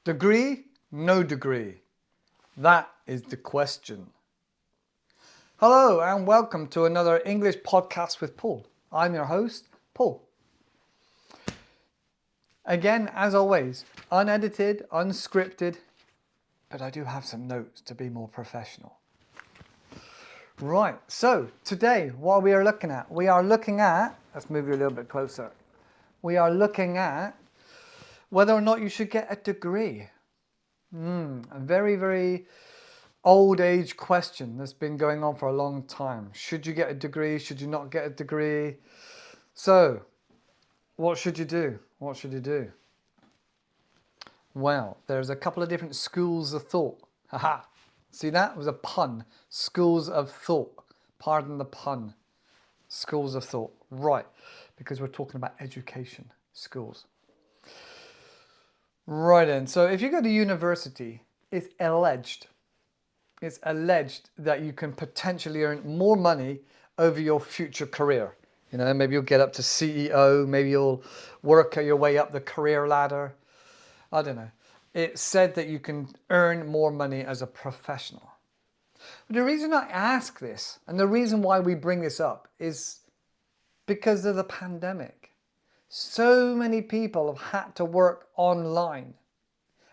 Degree, no degree? That is the question. Hello and welcome to another English podcast with Paul. I'm your host, Paul. Again, as always, unedited, unscripted, but I do have some notes to be more professional. Right, so today what we are looking at, let's move you a little bit closer. We are looking at whether or not you should get a degree. A very, very old age question that's been going on for a long time. Should you get a degree? Should you not get a degree? So, what should you do? What should you do? Well, there's a couple of different schools of thought. Haha. See that? It was a pun. Schools of thought. Pardon the pun. Schools of thought. Right. Because we're talking about education. Schools. Right then. So if you go to university, it's alleged that you can potentially earn more money over your future career. You know, maybe you'll get up to CEO, maybe you'll work your way up the career ladder. I don't know. It's said that you can earn more money as a professional. But the reason I ask this, and the reason why we bring this up, is because of the pandemic. So many people have had to work online,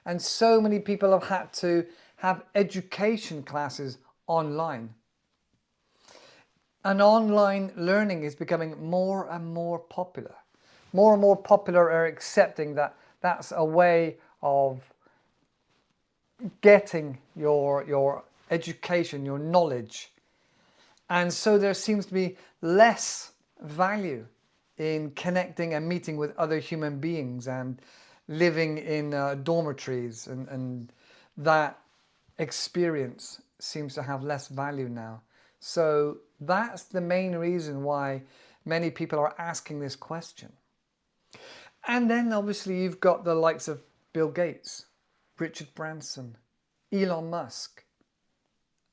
and so many people have had to have education classes online. And online learning is becoming more and more popular. More and more popular are accepting that that's a way of getting your education, your knowledge. And so there seems to be less value in connecting and meeting with other human beings and living in dormitories, and that experience seems to have less value now. So that's the main reason why many people are asking this question. And then obviously you've got the likes of Bill Gates, Richard Branson, Elon Musk,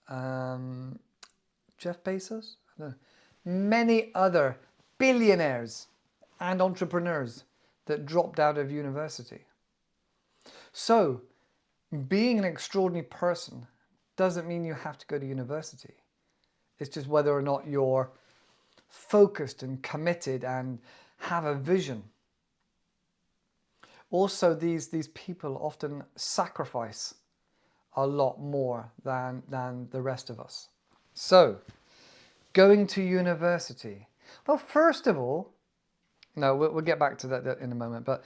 Jeff Bezos, many other billionaires and entrepreneurs that dropped out of university. So being an extraordinary person doesn't mean you have to go to university. It's just whether or not you're focused and committed and have a vision. Also, these people often sacrifice a lot more than the rest of us. So, going to university. Well, first of all, no, we'll get back to that in a moment, but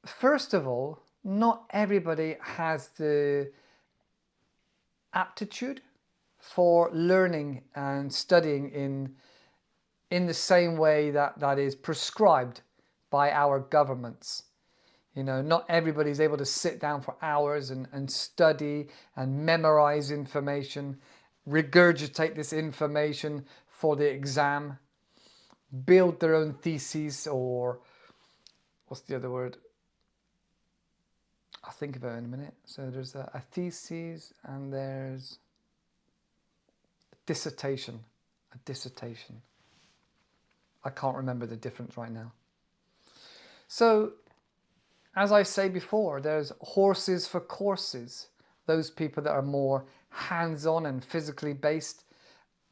first of all, not everybody has the aptitude for learning and studying in the same way that is prescribed by our governments. You know, not everybody's able to sit down for hours and study and memorize information, regurgitate this information for the exam, build their own theses, or what's the other word? I'll think of it in a minute. So there's a thesis and there's a dissertation. A dissertation. I can't remember the difference right now. So, as I say before, there's horses for courses. Those people that are more hands-on and physically based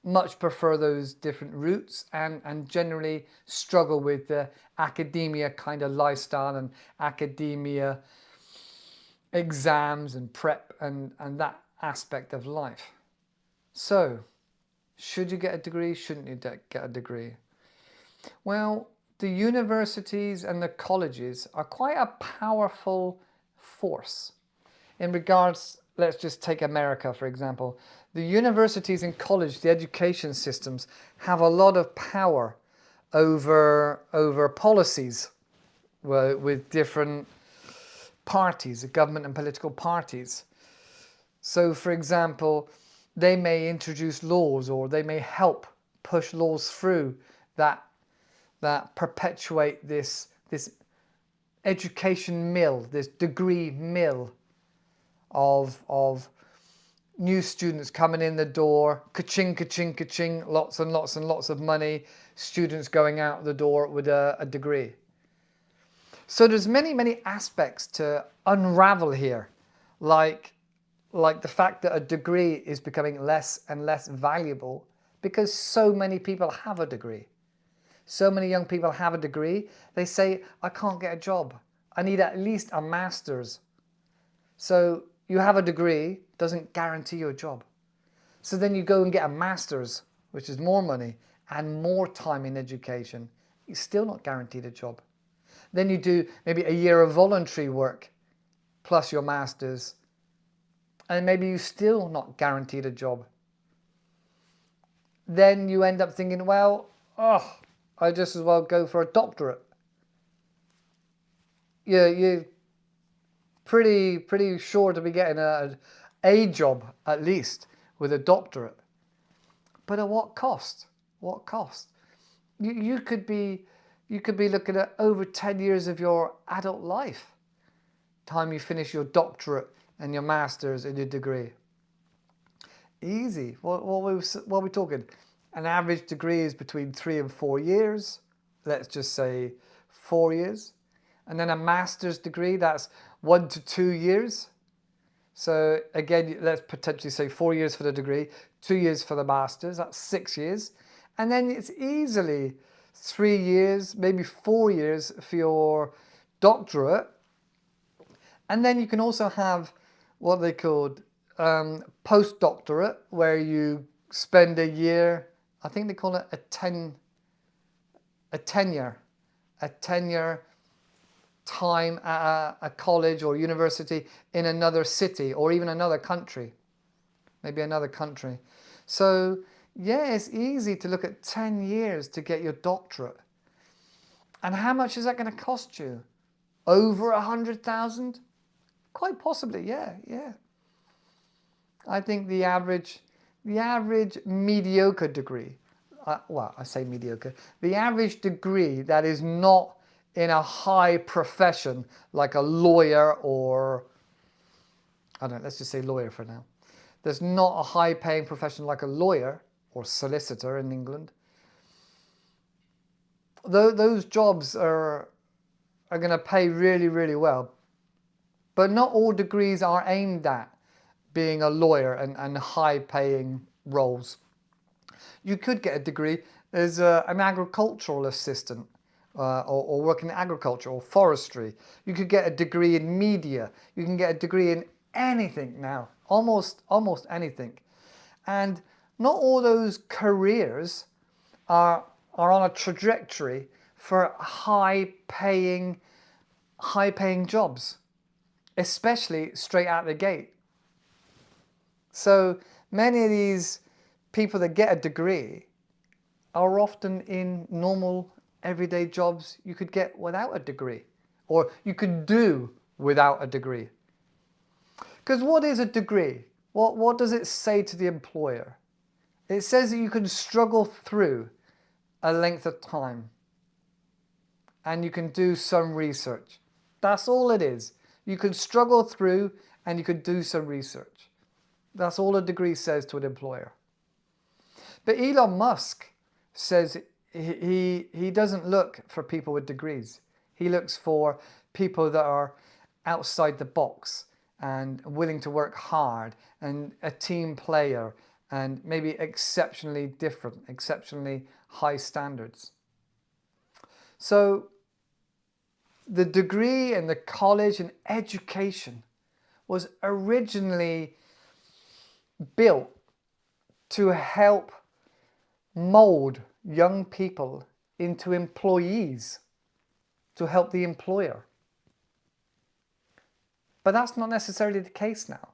much prefer those different routes and generally struggle with the academia kind of lifestyle and academia exams and prep and that aspect of life. So, should you get a degree? Shouldn't you get a degree? Well, the universities and the colleges are quite a powerful force. In regards, let's just take America for example. The universities and college, the education systems have a lot of power over policies with different parties, the government and political parties. So for example, they may introduce laws or they may help push laws through that perpetuate this education mill, this degree mill of new students coming in the door, ka-ching, ka-ching, ka-ching, lots and lots and lots of money, students going out the door with a degree. So there's many aspects to unravel here, like the fact that a degree is becoming less and less valuable because so many people have a degree. So many young people have a degree. They say, I can't get a job. I need at least a master's. So you have a degree, doesn't guarantee you a job. So then you go and get a master's, which is more money and more time in education. You're still not guaranteed a job. Then you do maybe a year of voluntary work plus your master's, and maybe you're still not guaranteed a job. Then you end up thinking, well, I just as well go for a doctorate. You're pretty sure to be getting a job at least with a doctorate. But at what cost? What cost? You could be looking at over 10 years of your adult life, time you finish your doctorate and your master's and your degree. Easy. What are we talking? An average degree is between 3 and 4 years. Let's just say 4 years. And then a master's degree, that's 1 to 2 years. So again, let's potentially say 4 years for the degree, 2 years for the master's, that's 6 years. And then it's easily 3 years, maybe 4 years for your doctorate. And then you can also have what they called postdoctorate, where you spend a year, I think they call it a tenure time at a college or university in another city or even another country, maybe another country. So yeah, it's easy to look at 10 years to get your doctorate. And how much is that going to cost you? Over 100,000? Quite possibly, yeah. I think the average mediocre degree, well, I say mediocre, the average degree that is not in a high profession like a lawyer or, I don't know, let's just say lawyer for now. There's not a high paying profession like a lawyer or solicitor in England. Those jobs are going to pay really well. But not all degrees are aimed at being a lawyer and high paying roles. You could get a degree as an agricultural assistant or work in agriculture or forestry. You could get a degree in media. You can get a degree in anything now, almost anything. And not all those careers are on a trajectory for high paying jobs, especially straight out the gate. So many of these people that get a degree are often in normal everyday jobs you could get without a degree, or you could do without a degree. Because what is a degree? What does it say to the employer? It says that you can struggle through a length of time and you can do some research. That's all it is. You can struggle through and you can do some research. That's all a degree says to an employer. But Elon Musk says he doesn't look for people with degrees. He looks for people that are outside the box and willing to work hard and a team player and maybe exceptionally different, exceptionally high standards. So the degree and the college and education was originally built to help mold young people into employees, to help the employer. But that's not necessarily the case now.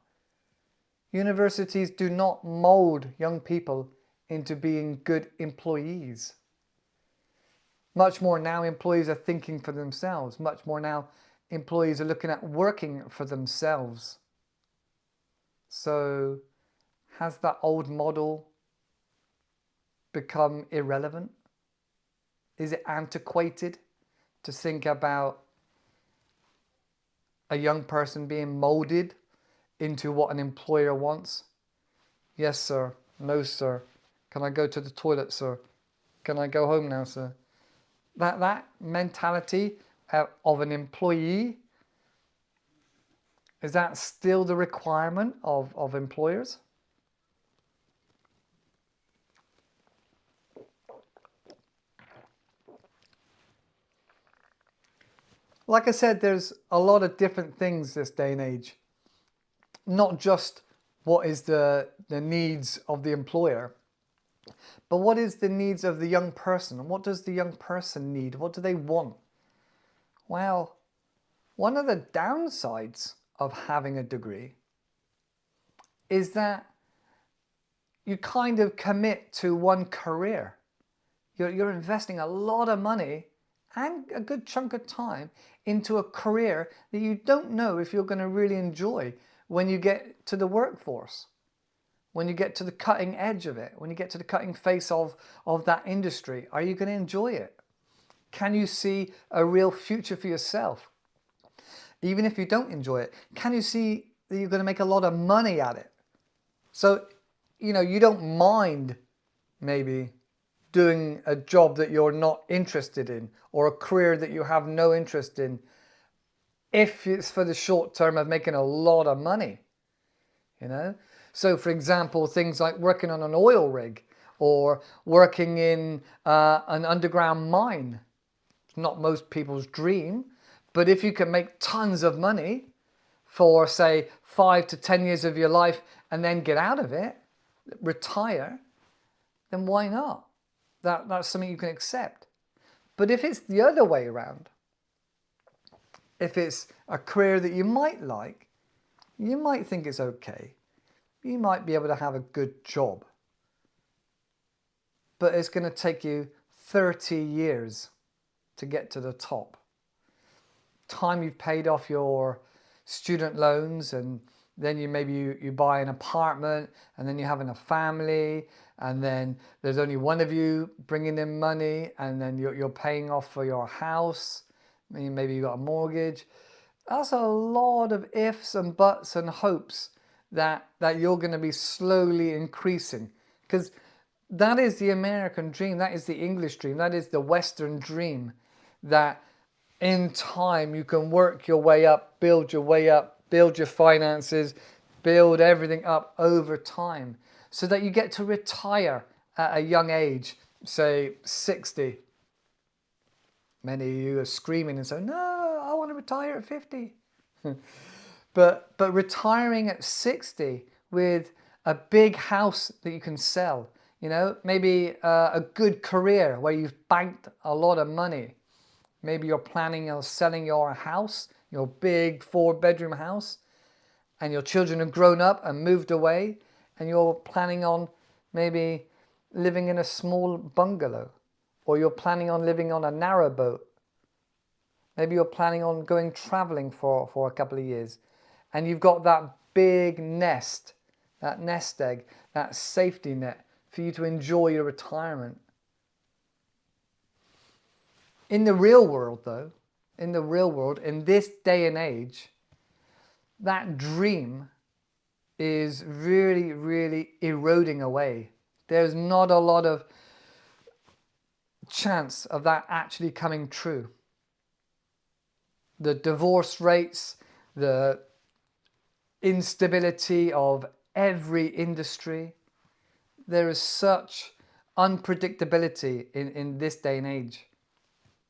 Universities do not mold young people into being good employees. Much more now, employees are thinking for themselves. Much more now, employees are looking at working for themselves. So, has that old model become irrelevant? Is it antiquated to think about a young person being molded into what an employer wants? Yes, sir. No, sir. Can I go to the toilet, sir? Can I go home now, sir? That mentality of an employee? Is that still the requirement of employers? Like I said, there's a lot of different things this day and age. Not just what is the needs of the employer, but what is the needs of the young person? And what does the young person need? What do they want? Well, one of the downsides of having a degree is that you kind of commit to one career. You're investing a lot of money and a good chunk of time into a career that you don't know if you're going to really enjoy when you get to the workforce, when you get to the cutting edge of it, when you get to the cutting face of that industry. Are you going to enjoy it? Can you see a real future for yourself? Even if you don't enjoy it, can you see that you're going to make a lot of money at it? So, you don't mind maybe doing a job that you're not interested in or a career that you have no interest in if it's for the short term of making a lot of money, So, for example, things like working on an oil rig or working in an underground mine. It's not most people's dream, but if you can make tons of money for, say, 5 to 10 years of your life and then get out of it, retire, then why not? That's something you can accept. But if it's the other way around, if it's a career that you might like, you might think it's okay, you might be able to have a good job, but it's going to take you 30 years to get to the top. Time you've paid off your student loans, and then you buy an apartment, and then you're having a family, and then there's only one of you bringing in money, and then you're paying off for your house. Maybe you got a mortgage. That's a lot of ifs and buts and hopes that you're going to be slowly increasing, because that is the American dream, that is the English dream, that is the Western dream, that in time you can work your way up, build your finances, build everything up over time, so that you get to retire at a young age, say 60. Many of you are screaming and saying, no, I want to retire at 50. But retiring at 60 with a big house that you can sell, maybe a good career where you've banked a lot of money. Maybe you're planning on selling your house, your big 4-bedroom house, and your children have grown up and moved away, and you're planning on maybe living in a small bungalow, or you're planning on living on a narrowboat. Maybe you're planning on going traveling for a couple of years, and you've got that big nest, that nest egg, that safety net for you to enjoy your retirement. In the real world, though, in this day and age, that dream is really, really eroding away. There's not a lot of chance of that actually coming true. The divorce rates, the instability of every industry, there is such unpredictability in this day and age.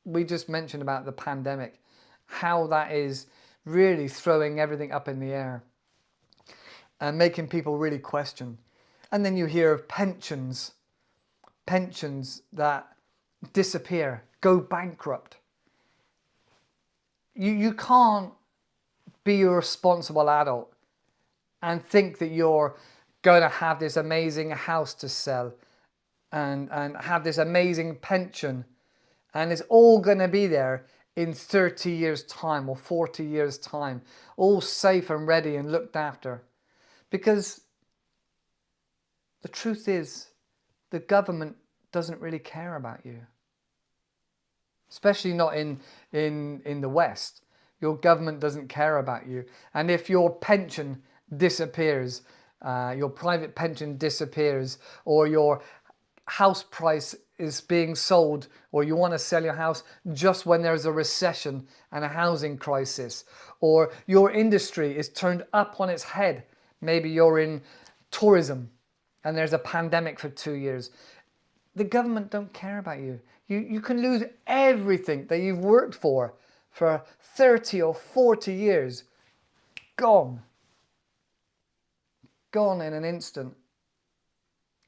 We just mentioned about the pandemic, how that is really throwing everything up in the air and making people really question. And then you hear of pensions that disappear, go bankrupt. You can't be a responsible adult and think that you're going to have this amazing house to sell and have this amazing pension, and it's all going to be there in 30 years' time or 40 years' time, all safe and ready and looked after. Because the truth is, the government doesn't really care about you. Especially not in the West. Your government doesn't care about you. And if your pension disappears, your private pension disappears, or your house price is being sold, or you want to sell your house just when there's a recession and a housing crisis, or your industry is turned up on its head. Maybe you're in tourism and there's a pandemic for 2 years. The government don't care about you. You can lose everything that you've worked for 30 or 40 years. Gone. Gone in an instant.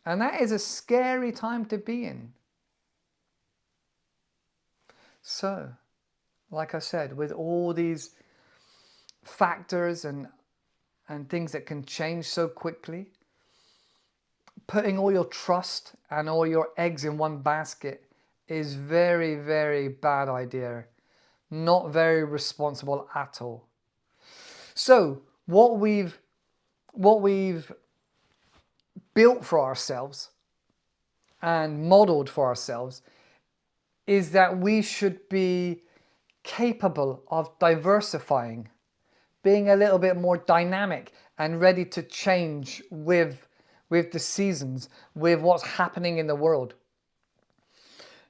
And that is a scary time to be in. So, like I said, with all these factors and things that can change so quickly, putting all your trust and all your eggs in one basket is very, very bad idea. Not very responsible at all. So, what we've built for ourselves and modeled for ourselves is that we should be capable of diversifying, being a little bit more dynamic and ready to change with the seasons, with what's happening in the world.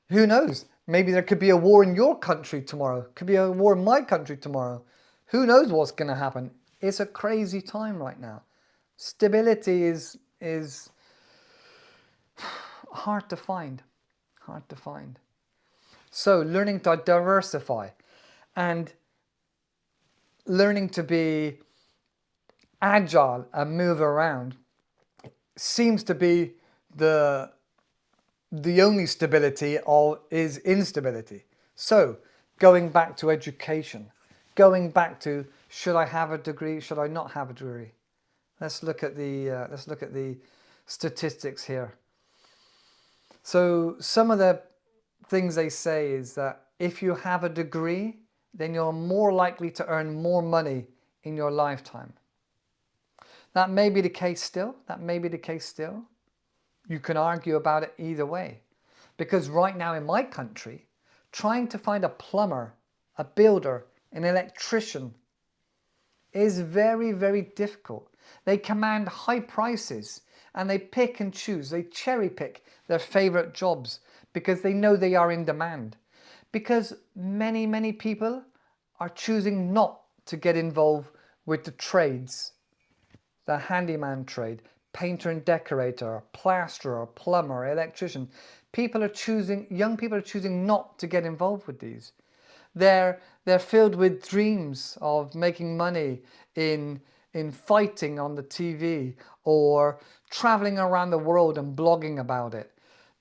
Who knows? Maybe there could be a war in your country tomorrow. Could be a war in my country tomorrow. Who knows what's going to happen? It's a crazy time right now. Stability is hard to find. Hard to find. So learning to diversify and learning to be agile and move around seems to be the only stability is instability. So going back to education, going back to, should I have a degree? Should I not have a degree? Let's look at the statistics here. So some of the things they say is that if you have a degree, then you're more likely to earn more money in your lifetime. That may be the case still. That may be the case still. You can argue about it either way. Because right now in my country, trying to find a plumber, a builder, an electrician is very, very difficult. They command high prices and they pick and choose. They cherry pick their favorite jobs because they know they are in demand. Because many, many people are choosing not to get involved with the trades, the handyman trade, painter and decorator, plasterer, plumber, electrician. Young people are choosing not to get involved with these. They're filled with dreams of making money in fighting on the TV or traveling around the world and blogging about it.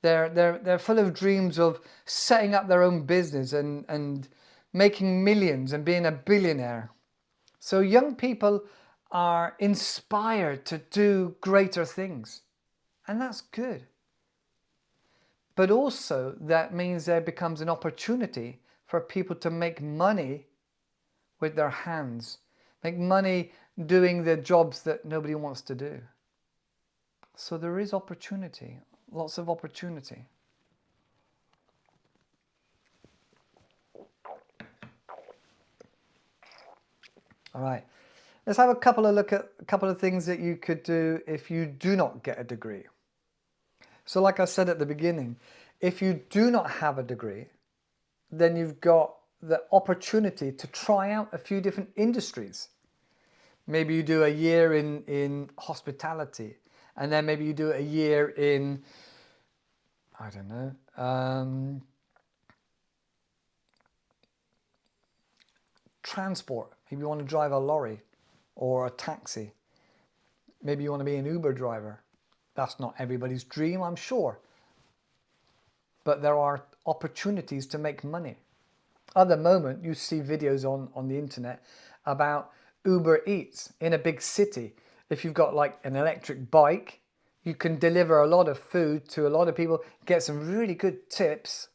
They're full of dreams of setting up their own business and making millions and being a billionaire. So young people are inspired to do greater things, and that's good. But also that means there becomes an opportunity for people to make money with their hands, make money doing the jobs that nobody wants to do. So there is opportunity, lots of opportunity. All right, let's have a look at a couple of things that you could do if you do not get a degree. So like I said at the beginning, if you do not have a degree, then you've got the opportunity to try out a few different industries. Maybe you do a year in hospitality, and then maybe you do a year in, I don't know, transport. Maybe you want to drive a lorry or a taxi. Maybe you want to be an Uber driver. That's not everybody's dream, I'm sure. But there are opportunities to make money. At the moment, you see videos on the internet about Uber Eats in a big city. If you've got like an electric bike, you can deliver a lot of food to a lot of people, get some really good tips,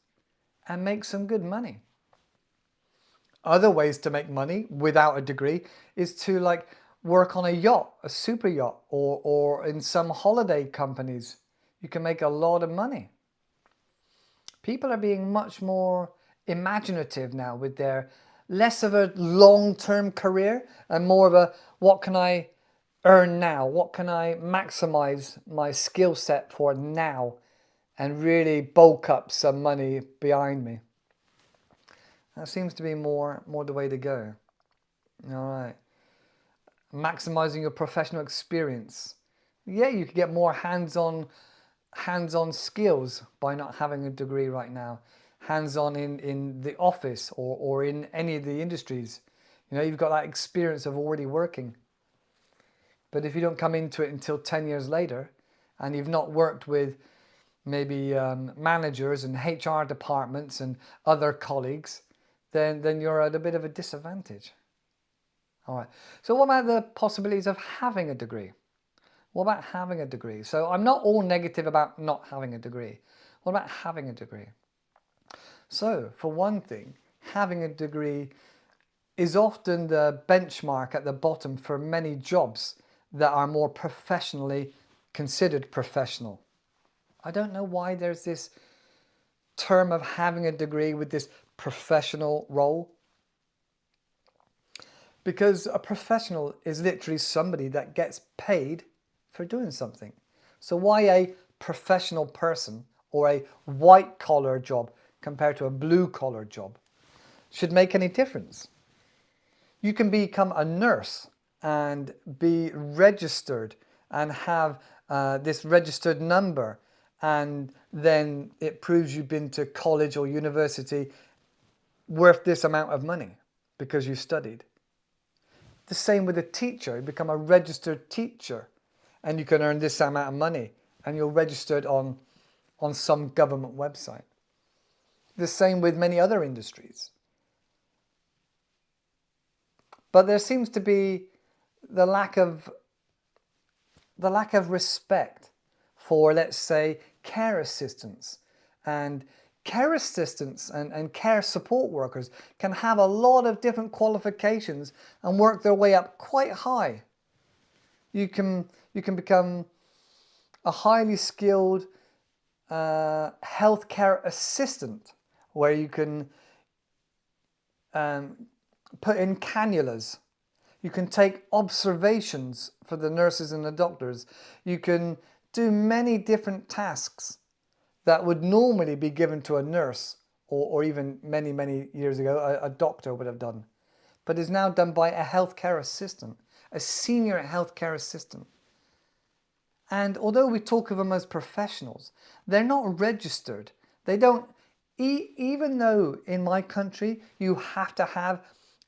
and make some good money. Other ways to make money without a degree is to like work on a yacht, a super yacht, or in some holiday companies. You can make a lot of money. People are being much more imaginative now with their less of a long-term career and more of a, what can I earn now? What can I maximize my skill set for now? and really bulk up some money behind me. That seems to be more the way to go. All right. Maximizing your professional experience. Yeah, you could get more hands-on skills by not having a degree right now. Hands-on in the office or in any of the industries. You know, you've got that experience of already working. But if you don't come into it until 10 years later, and you've not worked with maybe managers and HR departments and other colleagues, then you're at a bit of a disadvantage. All right. So what about the possibilities of having a degree? What about having a degree? So I'm not all negative about not having a degree. What about having a degree? So for one thing, having a degree is often the benchmark at the bottom for many jobs that are more professionally considered professional. I don't know why there's this term of having a degree with this professional role. Because a professional is literally somebody that gets paid for doing something. So why a professional person or a white collar job compared to a blue collar job should make any difference? You can become a nurse and be registered and have this registered number, and then it proves you've been to college or university worth this amount of money because you studied. The same with a teacher. You become a registered teacher and you can earn this amount of money and you're registered on some government website. The same with many other industries. But there seems to be the lack of respect for, let's say, care assistants. And care assistants and care support workers can have a lot of different qualifications and work their way up quite high. You can become a highly skilled healthcare assistant, where you can put in cannulas. You can take observations for the nurses and the doctors. You can do many different tasks that would normally be given to a nurse or even many years ago a doctor would have done, but is now done by a healthcare assistant, a senior healthcare assistant. And although we talk of them as professionals, they're not registered. They don't, even though in my country you have to have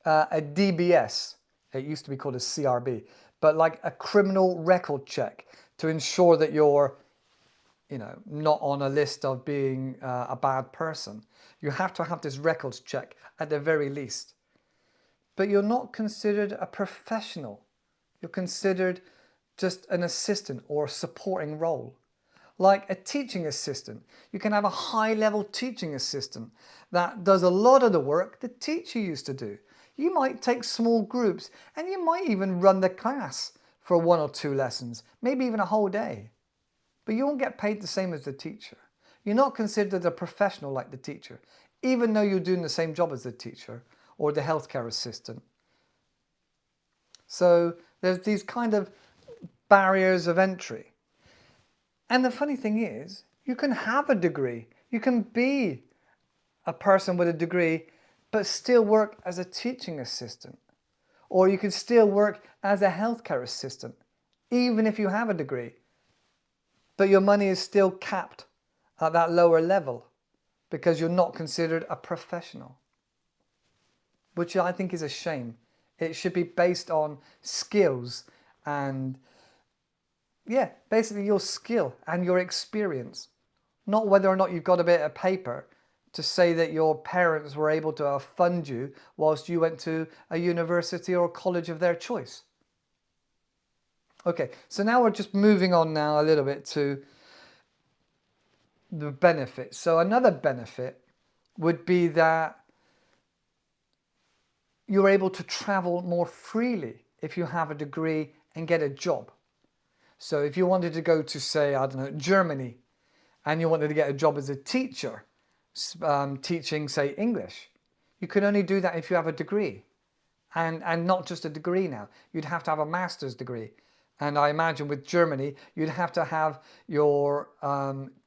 a DBS, it used to be called a CRB, but like a criminal record check to ensure that you're, you know, not on a list of being a bad person. You have to have this records check at the very least. But you're not considered a professional. You're considered just an assistant or a supporting role. Like a teaching assistant, you can have a high-level teaching assistant that does a lot of the work the teacher used to do. You might take small groups and you might even run the class for 1 or 2 lessons, maybe even a whole day. But you won't get paid the same as the teacher. You're not considered a professional like the teacher, even though you're doing the same job as the teacher or the healthcare assistant. So there's these kind of barriers of entry. And the funny thing is, you can have a degree. You can be a person with a degree, but still work as a teaching assistant. Or you can still work as a healthcare assistant, even if you have a degree. But your money is still capped at that lower level because you're not considered a professional, which I think is a shame. It should be based on skills and, yeah, basically your skill and your experience, not whether or not you've got a bit of paper to say that your parents were able to fund you whilst you went to a university or a college of their choice. Okay, so now we're just moving on now a little bit to the benefits. So another benefit would be that you're able to travel more freely if you have a degree and get a job. So if you wanted to go to, say, I don't know, Germany, and you wanted to get a job as a teacher, teaching, say, English, you can only do that if you have a degree. And not just a degree now. You'd have to have a master's degree. And I imagine with Germany, you'd have to have your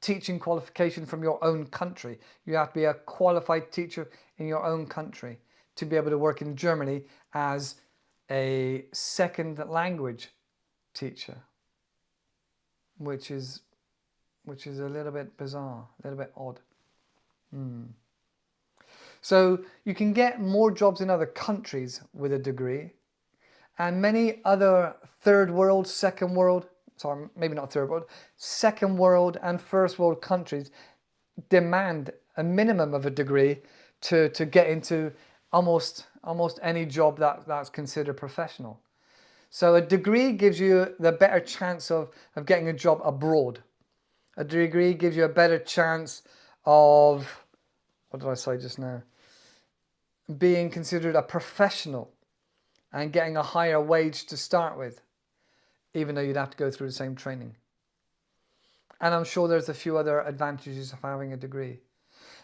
teaching qualification from your own country. You have to be a qualified teacher in your own country to be able to work in Germany as a second language teacher, which is a little bit bizarre, a little bit odd. So you can get more jobs in other countries with a degree, and many other third world, second world, sorry, maybe not third world, second world and first world countries demand a minimum of a degree to get into almost any job that's considered professional. So a degree gives you the better chance of getting a job abroad. A degree gives you a better chance of, what did I say just now? Being considered a professional and getting a higher wage to start with, even though you'd have to go through the same training. And I'm sure there's a few other advantages of having a degree.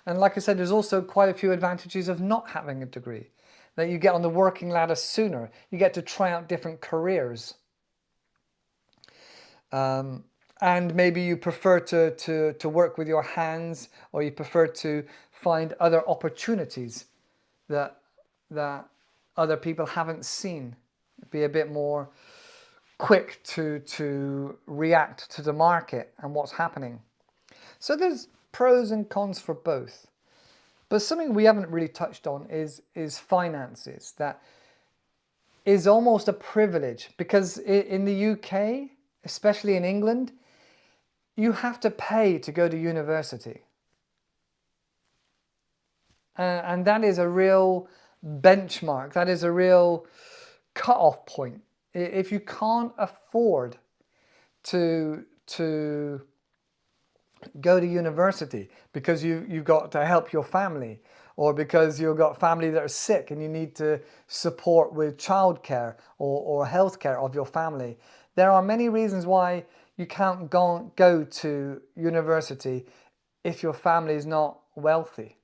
And like I said, there's also quite a few advantages of not having a degree. That you get on the working ladder sooner. You get to try out different careers. And maybe you prefer to work with your hands, or you prefer to find other opportunities that other people haven't seen. Be a bit more quick to react to the market and what's happening. So there's pros and cons for both. But something we haven't really touched on is finances. That is almost a privilege, because in the UK, especially in England, you have to pay to go to university. And that is a real benchmark. That is a real cut-off point. If you can't afford to go to university because you've got to help your family, or because you've got family that are sick and you need to support with childcare or healthcare of your family, there are many reasons why you can't go to university if your family is not wealthy.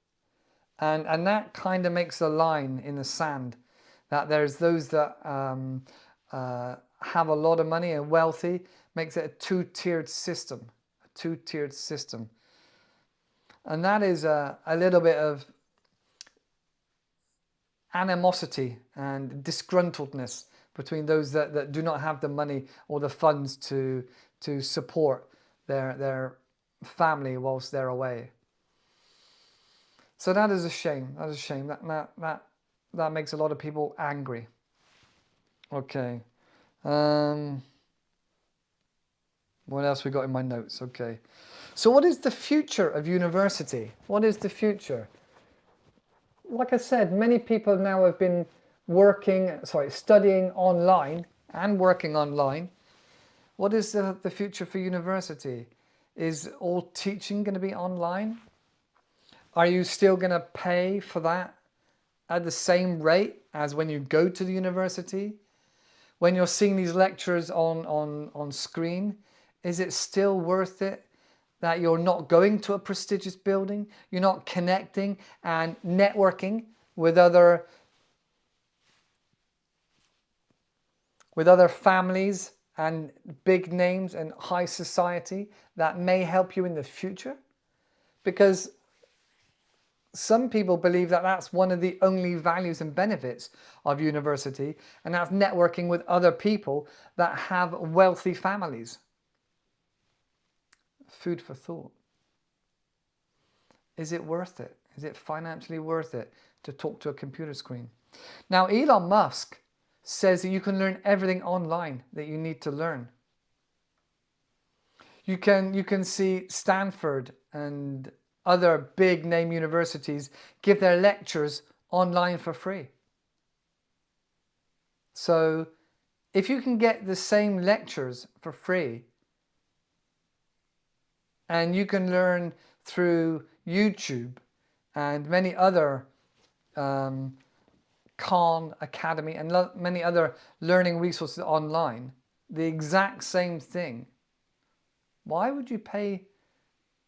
And that kind of makes a line in the sand, that there's those that have a lot of money and wealthy, makes it a two-tiered system. And that is a little bit of animosity and disgruntledness between those that do not have the money or the funds to support their family whilst they're away. So that is a shame. That is a shame. That makes a lot of people angry. Okay. What else we got in my notes? Okay. So what is the future of university? What is the future? Like I said, many people now have been studying online and working online. What is the future for university? Is all teaching going to be online? Are you still going to pay for that at the same rate as when you go to the university? When you're seeing these lectures on screen, is it still worth it that you're not going to a prestigious building? You're not connecting and networking with other families and big names and high society that may help you in the future? Because some people believe that that's one of the only values and benefits of university, and that's networking with other people that have wealthy families. Food for thought. Is it worth it? Is it financially worth it to talk to a computer screen? Now, Elon Musk says that you can learn everything online that you need to learn. You can see Stanford and other big name universities give their lectures online for free. So if you can get the same lectures for free, and you can learn through YouTube and many other Khan Academy and many other learning resources online, the exact same thing, why would you pay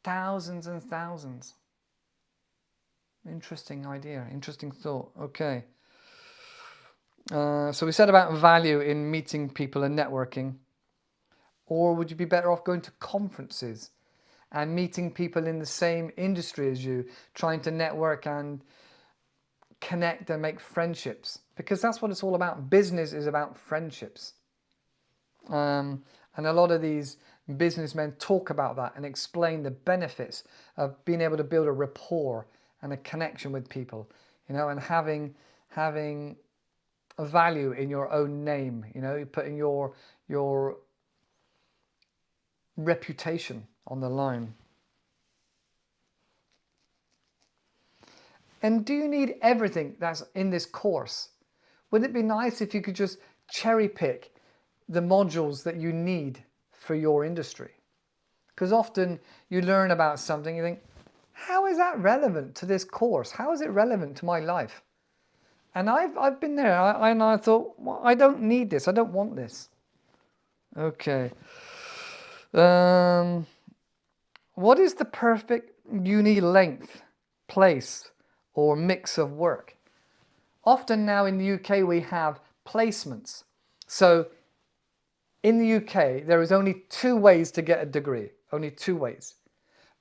thousands and thousands? Interesting idea, interesting thought. Okay. So we said about value in meeting people and networking. Or would you be better off going to conferences and meeting people in the same industry as you, trying to network and connect and make friendships? Because that's what it's all about. Business is about friendships. And a lot of these businessmen talk about that and explain the benefits of being able to build a rapport and a connection with people, and having a value in your own name, you're putting your reputation on the line. And do you need everything that's in this course? Wouldn't it be nice if you could just cherry pick the modules that you need for your industry? Because often you learn about something, you think, how is that relevant to this course? How is it relevant to my life? And I've been there, and I thought, well, I don't need this. I don't want this. Okay. What is the perfect uni length, place, or mix of work? Often now in the UK we have placements. So in the UK there is only 2 ways to get a degree. Only 2 ways.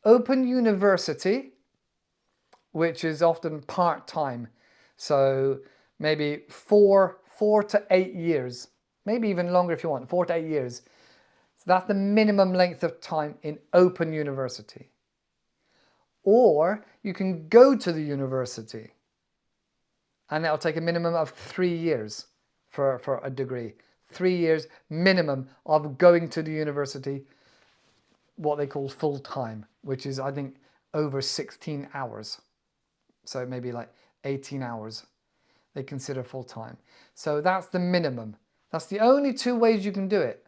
Open university, which is often part-time. So maybe 4 to 8 years, maybe even longer if you want, 4 to 8 years. So that's the minimum length of time in open university. Or you can go to the university, and that'll take a minimum of 3 years for a degree. 3 years minimum of going to the university, what they call full time, which is, I think, over 16 hours. So maybe like 18 hours they consider full time. So that's the minimum. That's the only 2 ways you can do it.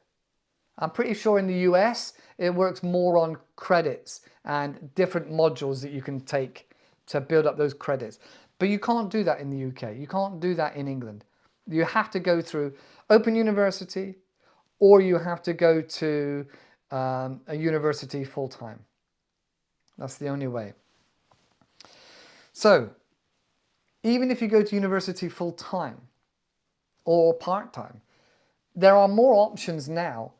I'm pretty sure in the US it works more on credits and different modules that you can take to build up those credits. But you can't do that in the UK. You can't do that in England. You have to go through Open University, or you have to go to a university full-time. That's the only way. So even if you go to university full-time or part-time, there are more options now,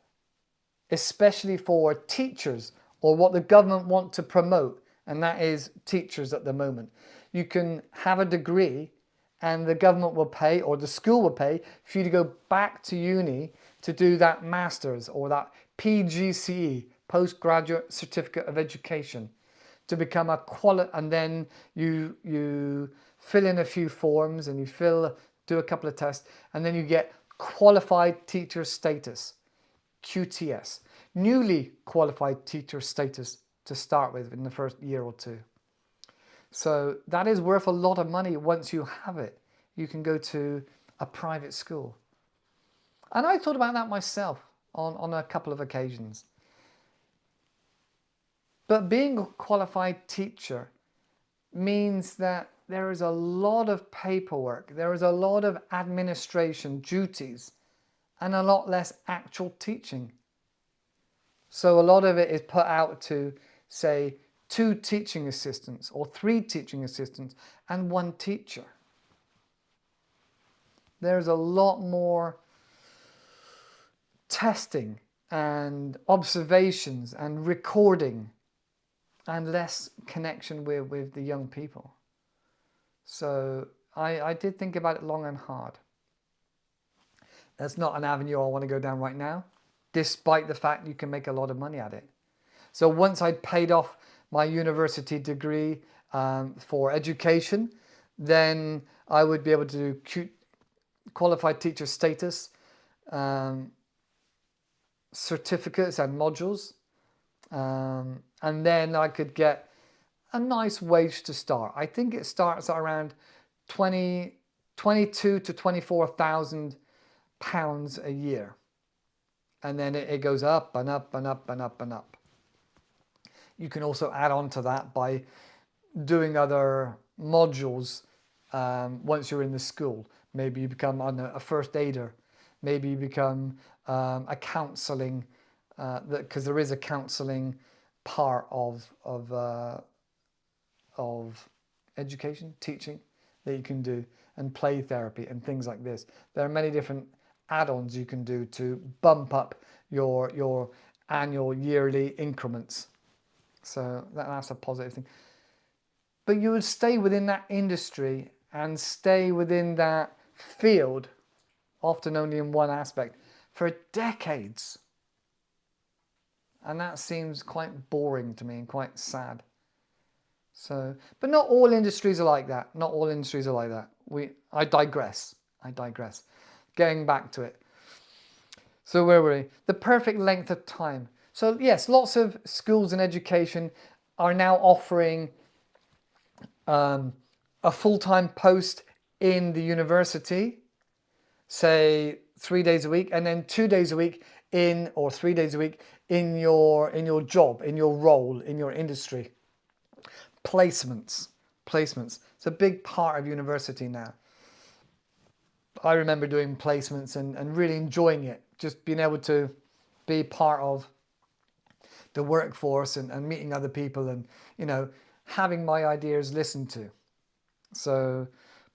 especially for teachers, or what the government want to promote, and that is teachers at the moment. You can have a degree and the government will pay, or the school will pay, for you to go back to uni to do that master's or that PGCE, Postgraduate Certificate of Education, to become a and then you fill in a few forms and you do a couple of tests, and then you get qualified teacher status, QTS, newly qualified teacher status to start with in the first year or 2. So that is worth a lot of money. Once you have it, you can go to a private school. And I thought about that myself on a couple of occasions. But being a qualified teacher means that there is a lot of paperwork, there is a lot of administration duties, and a lot less actual teaching. So a lot of it is put out to, say, 2 teaching assistants or 3 teaching assistants and 1 teacher. There's a lot more testing and observations and recording and less connection with the young people. So I did think about it long and hard. That's not an avenue I want to go down right now, despite the fact you can make a lot of money at it. So once I'd paid off my university degree for education, then I would be able to do qualified teacher status, certificates and modules, and then I could get a nice wage to start. I think it starts at around 22 to 24,000 pounds a year, and then it goes up and up and up and up and up. You can also add on to that by doing other modules once you're in the school. Maybe you become a first aider, maybe you become a counselling, because there is a counselling part of education, teaching, that you can do, and play therapy and things like this. There are many different add-ons you can do to bump up your annual yearly increments. So that's a positive thing. But you would stay within that industry and stay within that field, often only in one aspect, for decades. And that seems quite boring to me and quite sad. So, but not all industries are like that. Not all industries are like that. I digress. Getting back to it. So where were we? The perfect length of time. So yes, lots of schools and education are now offering a full-time post in the university, say 3 days a week, and then 2 days a week or 3 days a week in your job, in your role, in your industry. Placements. It's a big part of university now. I remember doing placements and really enjoying it, just being able to be part of the workforce and meeting other people and, having my ideas listened to. So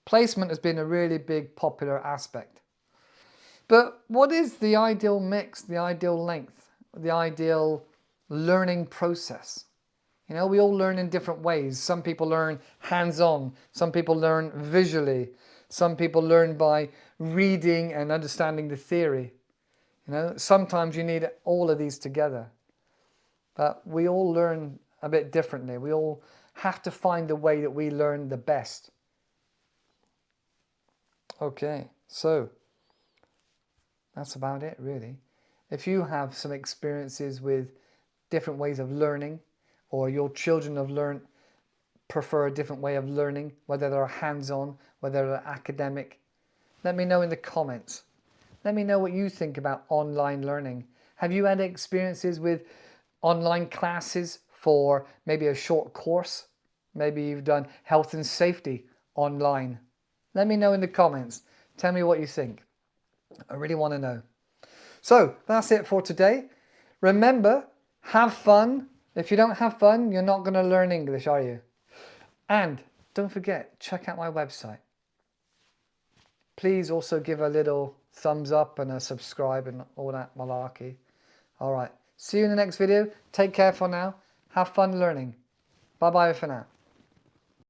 placement has been a really big popular aspect. But what is the ideal mix, the ideal length, the ideal learning process? We all learn in different ways. Some people learn hands-on, some people learn visually, some people learn by reading and understanding the theory. Sometimes you need all of these together. But we all learn a bit differently. We all have to find the way that we learn the best. Okay, so that's about it really. If you have some experiences with different ways of learning, or your children have prefer a different way of learning, whether they're hands-on, whether they're academic, let me know in the comments. Let me know what you think about online learning. Have you had experiences with online classes for maybe a short course? Maybe you've done health and safety online. Let me know in the comments. Tell me what you think. I really want to know. So that's it for today. Remember, have fun. If you don't have fun, you're not going to learn English, are you? And don't forget, check out my website. Please also give a little thumbs up and a subscribe and all that malarkey. All right. See you in the next video. Take care for now. Have fun learning. Bye-bye for now.